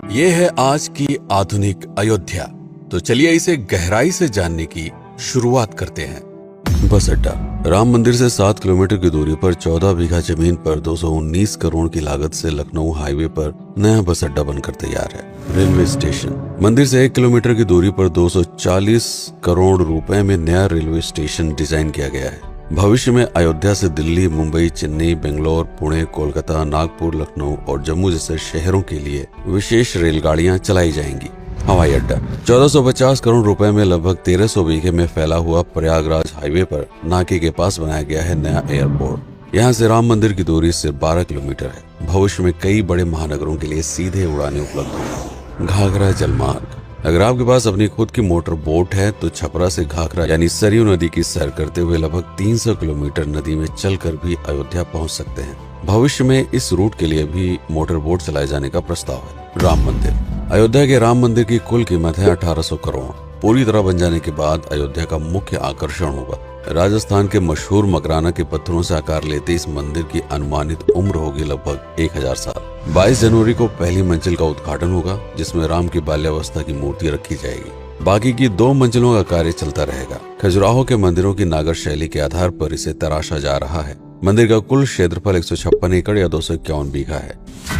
ये है आज की आधुनिक अयोध्या। तो चलिए इसे गहराई से जानने की शुरुआत करते हैं। बस अड्डा। राम मंदिर से 7 किलोमीटर की दूरी पर 14 बीघा जमीन पर 219 करोड़ की लागत से लखनऊ हाईवे पर नया बस अड्डा बनकर तैयार है। Railway station. मंदिर से 1 किलोमीटर की दूरी पर 240 करोड़ रुपए में नया रेलवे स्टेशन डिजाइन किया गया है। भविष्य में अयोध्या से दिल्ली, मुंबई, चेन्नई, बेंगलोर, पुणे, कोलकाता, नागपुर, लखनऊ और जम्मू जैसे शहरों के लिए विशेष रेलगाड़ियां चलाई जाएंगी। हवाई अड्डा। 1450 करोड़ रुपए में लगभग 1300 बीघे में फैला हुआ प्रयागराज हाईवे पर नाके के पास बनाया गया है नया एयरपोर्ट। यहाँ से राम मंदिर की दूरी सिर्फ 12 किलोमीटर है। भविष्य में कई बड़े महानगरों के लिए सीधे उड़ानें उपलब्ध होंगी। घाघरा जलमार्ग। अगर आपके पास अपनी खुद की मोटर बोट है तो छपरा से घाघरा यानी सरयू नदी की सैर करते हुए लगभग 300 किलोमीटर नदी में चलकर भी अयोध्या पहुंच सकते हैं। भविष्य में इस रूट के लिए भी मोटर बोट चलाए जाने का प्रस्ताव है। राम मंदिर। अयोध्या के राम मंदिर की कुल कीमत है 1800 करोड़। पूरी तरह बन जाने के बाद अयोध्या का मुख्य आकर्षण होगा। राजस्थान के मशहूर मकराना के पत्थरों से आकार लेते इस मंदिर की अनुमानित उम्र होगी लगभग 1000 साल। 22 जनवरी को पहली मंजिल का उद्घाटन होगा, जिसमें राम की बाल्यावस्था की मूर्ति रखी जाएगी। बाकी की 2 मंजिलों का कार्य चलता रहेगा। खजुराहो के मंदिरों की नागर शैली के आधार पर इसे तराशा जा रहा है। मंदिर का कुल क्षेत्रफल 156 एकड़ या 251 बीघा है।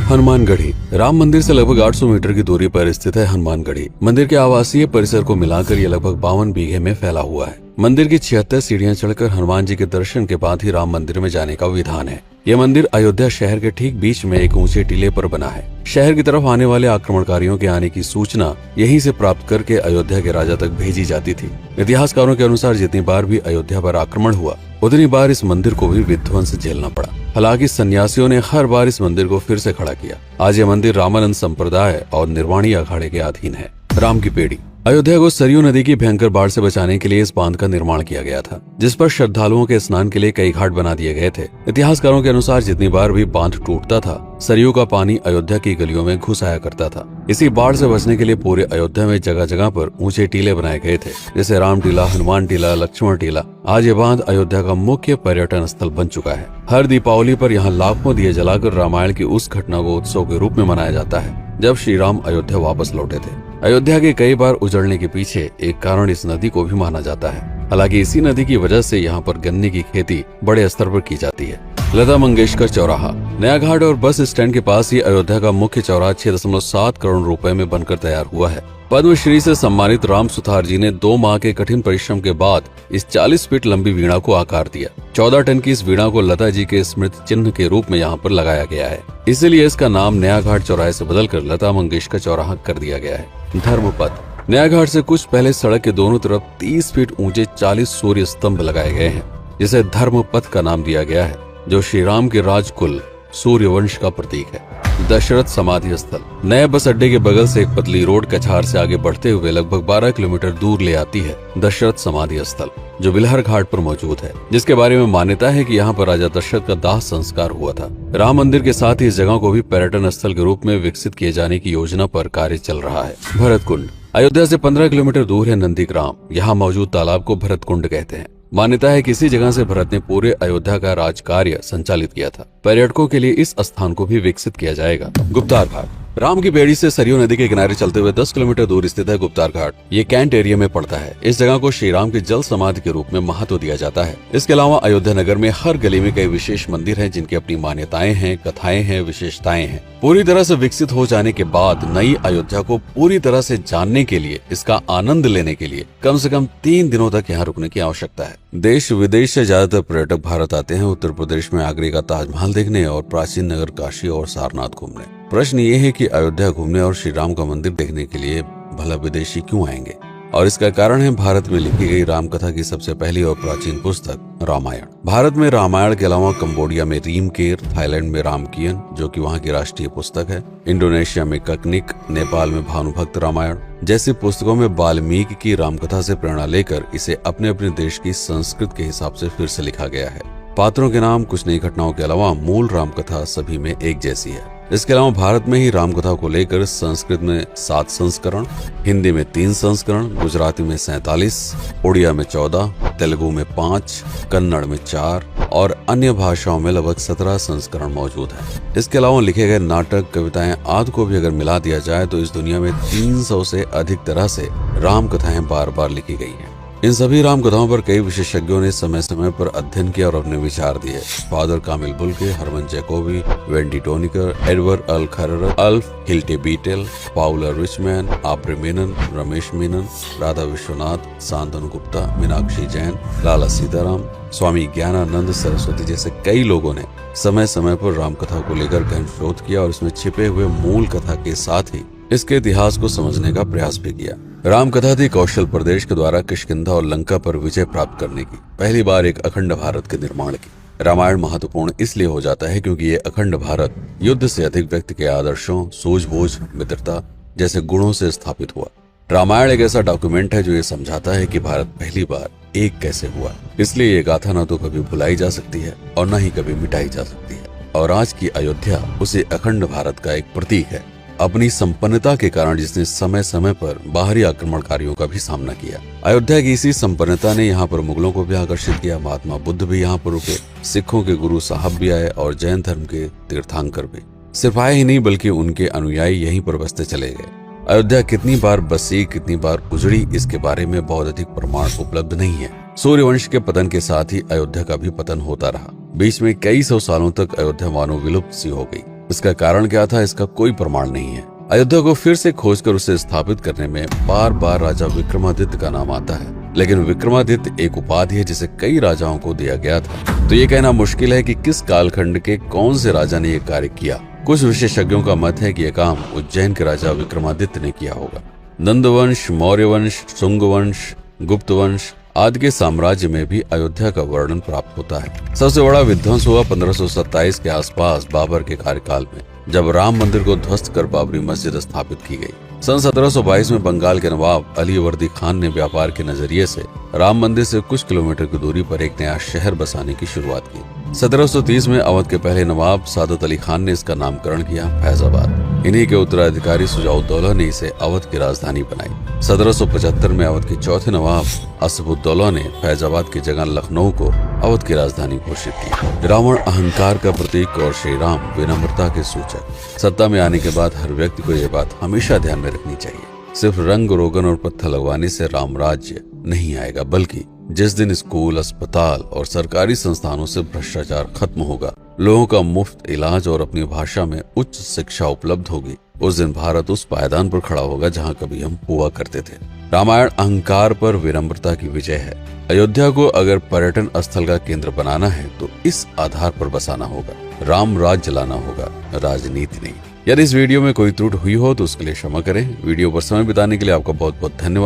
हनुमानगढ़ी। राम मंदिर से लगभग 800 मीटर की दूरी पर स्थित है हनुमानगढ़ी। मंदिर के आवासीय परिसर को मिलाकर यह लगभग 52 बीघे में फैला हुआ है। मंदिर की 76 सीढ़ियां चढ़कर हनुमान जी के दर्शन के बाद ही राम मंदिर में जाने का विधान है। यह मंदिर अयोध्या शहर के ठीक बीच में एक ऊंचे टीले पर बना है। शहर की तरफ आने वाले आक्रमणकारियों के आने की सूचना यहीं से प्राप्त करके अयोध्या के राजा तक भेजी जाती थी। इतिहासकारों के अनुसार जितनी बार भी अयोध्या पर आक्रमण हुआ, उतनी बार इस मंदिर को भी विध्वंस झेलना पड़ा। हालांकि सन्यासियों ने हर बार इस मंदिर को फिर से खड़ा किया। आज यह मंदिर रामानंद संप्रदाय और निर्वाणी अखाड़े के अधीन है। राम की पेड़ी। अयोध्या को सरयू नदी की भयंकर बाढ़ से बचाने के लिए इस बांध का निर्माण किया गया था, जिस पर श्रद्धालुओं के स्नान के लिए कई घाट बना दिए गए थे। इतिहासकारों के अनुसार जितनी बार भी बांध टूटता था, सरयू का पानी अयोध्या की गलियों में घुस आया करता था। इसी बाढ़ से बचने के लिए पूरे अयोध्या में जगह जगह पर ऊंचे टीले बनाए गए थे, जैसे राम टीला, हनुमान टीला, लक्ष्मण टीला। आज ये बांध अयोध्या का मुख्य पर्यटन स्थल बन चुका है। हर दीपावली पर यहाँ लाखों दिए जलाकर रामायण की उस घटना को उत्सव के रूप में मनाया जाता है जब श्री राम अयोध्या वापस लौटे थे। अयोध्या के कई बार उजड़ने के पीछे एक कारण इस नदी को भी माना जाता है। हालांकि इसी नदी की वजह से यहाँ पर गन्ने की खेती बड़े स्तर पर की जाती है। लता मंगेशकर चौराहा। नया घाट और बस स्टैंड के पास ही अयोध्या का मुख्य चौराहा 6.7 करोड़ रुपए में बनकर तैयार हुआ है। पद्मश्री से सम्मानित राम सुथार जी ने 2 माह के कठिन परिश्रम के बाद इस 40 फीट लंबी वीणा को आकार दिया। 14 टन की इस वीणा को लता जी के स्मृति चिन्ह के रूप में यहाँ पर लगाया गया है। इसीलिए इसका नाम नया घाट चौराहे से बदलकर लता मंगेशकर चौराहा कर दिया गया है। धर्मपथ। नया घाट से कुछ पहले सड़क के दोनों तरफ 30 फीट ऊंचे 40 सूर्य स्तंभ लगाए गए हैं, जिसे धर्मपथ का नाम दिया गया है, जो श्री राम के राजकुल सूर्यवंश का प्रतीक है। दशरथ समाधि स्थल। नए बस अड्डे के बगल से एक पतली रोड कछार से आगे बढ़ते हुए लगभग 12 किलोमीटर दूर ले आती है दशरथ समाधि स्थल, जो बिलहर घाट पर मौजूद है, जिसके बारे में मान्यता है कि यहाँ पर राजा दशरथ का दाह संस्कार हुआ था। राम मंदिर के साथ ही इस जगह को भी पर्यटन स्थल के रूप में विकसित किए जाने की योजना पर कार्य चल रहा है। भरत कुंड। अयोध्या से 15 किलोमीटर दूर है नंदीग्राम। यहाँ मौजूद तालाब को भरत कुंड कहते हैं। मान्यता है कि इसी जगह से भरत ने पूरे अयोध्या का राज कार्य संचालित किया था। पर्यटकों के लिए इस स्थान को भी विकसित किया जाएगा। गुप्तार घाट। राम की बेड़ी से सरयू नदी के किनारे चलते हुए 10 किलोमीटर दूर स्थित है गुप्तार घाट। ये कैंट एरिया में पड़ता है। इस जगह को श्री राम के जल समाधि के रूप में महत्व दिया जाता है। इसके अलावा अयोध्या नगर में हर गली में कई विशेष मंदिर हैं, जिनकी अपनी मान्यताएं हैं, कथाएं हैं, विशेषताएं हैं। पूरी तरह से विकसित हो जाने के बाद नई अयोध्या को पूरी तरह से जानने के लिए, इसका आनंद लेने के लिए कम से कम 3 दिनों तक यहाँ रुकने की आवश्यकता है। देश विदेश से ज्यादातर पर्यटक भारत आते हैं उत्तर प्रदेश में आगरे का ताजमहल देखने और प्राचीन नगर काशी और सारनाथ घूमने। प्रश्न ये है कि अयोध्या घूमने और श्री राम का मंदिर देखने के लिए भला विदेशी क्यों आएंगे? और इसका कारण है भारत में लिखी गई राम कथा की सबसे पहली और प्राचीन पुस्तक रामायण। भारत में रामायण के अलावा कंबोडिया में रीमकेर, थाईलैंड में रामकियन, जो कि वहाँ की राष्ट्रीय पुस्तक है, इंडोनेशिया में ककनिक, नेपाल में भानुभक्त रामायण जैसी पुस्तकों में वाल्मीकि की रामकथा से प्रेरणा लेकर इसे अपने अपने देश की संस्कृति के हिसाब से फिर से लिखा गया है। पात्रों के नाम, कुछ नई घटनाओं के अलावा मूल रामकथा सभी में एक जैसी है। इसके अलावा भारत में ही रामकथा को लेकर संस्कृत में 7 संस्करण, हिंदी में 3 संस्करण, गुजराती में 47, उड़िया में 14, तेलुगु में 5, कन्नड़ में 4 और अन्य भाषाओं में लगभग 17 संस्करण मौजूद है। इसके अलावा लिखे गए नाटक, कविताएं आदि को भी अगर मिला दिया जाए तो इस दुनिया में 300 से अधिक तरह से राम कथाएं बार बार लिखी गई हैं। इन सभी राम कथाओं पर कई विशेषज्ञों ने समय समय पर अध्ययन किया और अपने विचार दिए। Father Camille Bulcke, Hermann Jacobi, Wendy Doniger, Edward अल खरर, Alf Hiltebeitel, Paula Richman, Aubrey Menon, Ramesh Menon, Radha Vishwanath, Shantanu Gupta, Meenakshi Jain, Lala Sitaram, Swami Gyanananda Saraswati जैसे कई लोगों ने समय समय पर राम कथा को लेकर गहन शोध किया और इसमें छिपे हुए मूल कथा के साथ ही इसके इतिहास को समझने का प्रयास भी किया। राम कथा थी कौशल प्रदेश के द्वारा किष्किंधा और लंका पर विजय प्राप्त करने की पहली बार एक अखंड भारत के निर्माण की। रामायण महत्वपूर्ण इसलिए हो जाता है क्योंकि ये अखंड भारत युद्ध से अधिक व्यक्ति के आदर्शों, सूझबूझ, मित्रता जैसे गुणों से स्थापित हुआ। रामायण एक ऐसा डॉक्यूमेंट है जो ये समझाता है कि भारत पहली बार एक कैसे हुआ। इसलिए ये गाथा न तो कभी भुलाई जा सकती है और न ही कभी मिटाई जा सकती है। और आज की अयोध्या उसी अखंड भारत का एक प्रतीक है, अपनी संपन्नता के कारण जिसने समय समय पर बाहरी आक्रमणकारियों का भी सामना किया। अयोध्या की इसी संपन्नता ने यहाँ पर मुगलों को भी आकर्षित किया। महात्मा बुद्ध भी यहाँ पर रुके, सिखों के गुरु साहब भी आए और जैन धर्म के तीर्थंकर भी। सिर्फ आए ही नहीं बल्कि उनके अनुयायी यहीं पर बसते चले गए। अयोध्या कितनी बार बसी, कितनी बार उजड़ी, इसके बारे में बहुत अधिक प्रमाण उपलब्ध नहीं है। सूर्यवंश के पतन के साथ ही अयोध्या का भी पतन होता रहा। बीच में कई सौ सालों तक अयोध्या मानो विलुप्त सी हो गई। इसका कारण क्या था, इसका कोई प्रमाण नहीं है। अयोध्या को फिर से खोजकर उसे स्थापित करने में बार बार राजा विक्रमादित्य का नाम आता है, लेकिन विक्रमादित्य एक उपाधि है जिसे कई राजाओं को दिया गया था। तो ये कहना मुश्किल है कि किस कालखंड के कौन से राजा ने यह कार्य किया। कुछ विशेषज्ञों का मत है कि यह काम उज्जैन के राजा विक्रमादित्य ने किया होगा। नंदवंश, मौर्य वंश, शुंग वंश, गुप्त वंश आदि के साम्राज्य में भी अयोध्या का वर्णन प्राप्त होता है। सबसे बड़ा विध्वंस हुआ 1527 के आसपास बाबर के कार्यकाल में, जब राम मंदिर को ध्वस्त कर बाबरी मस्जिद स्थापित की गई। सन 1722 में बंगाल के नवाब अली वर्दी खान ने व्यापार के नजरिए से राम मंदिर से कुछ किलोमीटर की दूरी पर एक नया शहर बसाने की शुरुआत की। 1730 में अवध के पहले नवाब सादत अली खान ने इसका नामकरण किया फैजाबाद। इन्हीं के उत्तराधिकारी सुजाउद्दौला ने इसे अवध की राजधानी बनाई। 1775 में अवध के चौथे नवाब असफुद्दौला ने फैजाबाद की जगह लखनऊ को अवध की राजधानी घोषित की। रावण अहंकार का प्रतीक और श्री राम विनम्रता के सूचक। सत्ता में आने के बाद हर व्यक्ति को यह बात हमेशा ध्यान में रखनी चाहिए, सिर्फ रंग रोगन और पत्थर लगवाने से राम राज्य नहीं आएगा, बल्कि जिस दिन स्कूल, अस्पताल और सरकारी संस्थानों से भ्रष्टाचार खत्म होगा, लोगों का मुफ्त इलाज और अपनी भाषा में उच्च शिक्षा उपलब्ध होगी, उस दिन भारत उस पायदान पर खड़ा होगा जहां कभी हम हुआ करते थे। रामायण अहंकार पर विनम्रता की विजय है। अयोध्या को अगर पर्यटन स्थल का केंद्र बनाना है तो इस आधार पर बसाना होगा, राम राज्य लाना होगा, राजनीति नहीं। यदि इस वीडियो में कोई त्रुटि हुई हो तो उसके लिए क्षमा करें। वीडियो पर समय बिताने के लिए आपका बहुत बहुत धन्यवाद।